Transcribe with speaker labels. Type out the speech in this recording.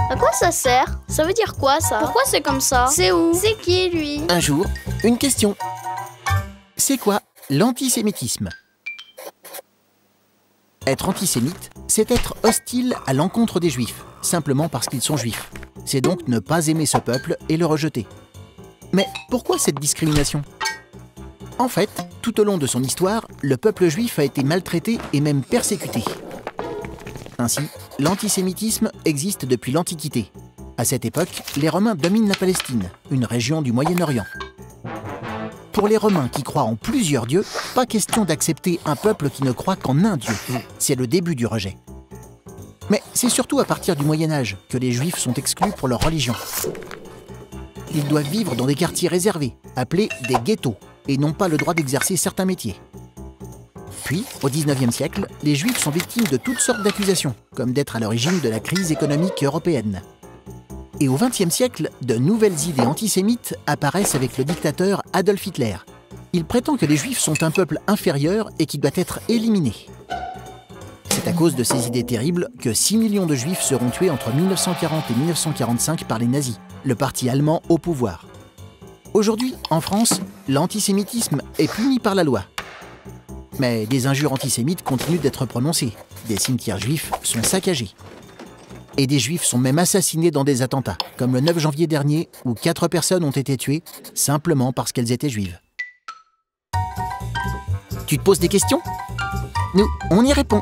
Speaker 1: À quoi ça sert? Ça veut dire quoi ça? Pourquoi c'est comme ça? C'est où? C'est qui lui?
Speaker 2: Un jour, une question. C'est quoi l'antisémitisme? Être antisémite, c'est être hostile à l'encontre des Juifs, simplement parce qu'ils sont Juifs. C'est donc ne pas aimer ce peuple et le rejeter. Mais pourquoi cette discrimination? En fait, tout au long de son histoire, le peuple juif a été maltraité et même persécuté. Ainsi, l'antisémitisme existe depuis l'Antiquité. À cette époque, les Romains dominent la Palestine, une région du Moyen-Orient. Pour les Romains qui croient en plusieurs dieux, pas question d'accepter un peuple qui ne croit qu'en un dieu. C'est le début du rejet. Mais c'est surtout à partir du Moyen-Âge que les Juifs sont exclus pour leur religion. Ils doivent vivre dans des quartiers réservés, appelés des ghettos, et n'ont pas le droit d'exercer certains métiers. Puis, au XIXe siècle, les Juifs sont victimes de toutes sortes d'accusations, comme d'être à l'origine de la crise économique européenne. Et au XXe siècle, de nouvelles idées antisémites apparaissent avec le dictateur Adolf Hitler. Il prétend que les Juifs sont un peuple inférieur et qui doit être éliminé. C'est à cause de ces idées terribles que 6 millions de Juifs seront tués entre 1940 et 1945 par les nazis, le parti allemand au pouvoir. Aujourd'hui, en France, l'antisémitisme est puni par la loi. Mais des injures antisémites continuent d'être prononcées. Des cimetières juifs sont saccagés. Et des juifs sont même assassinés dans des attentats, comme le 9 janvier dernier, où 4 personnes ont été tuées simplement parce qu'elles étaient juives. Tu te poses des questions? Nous, on y répond.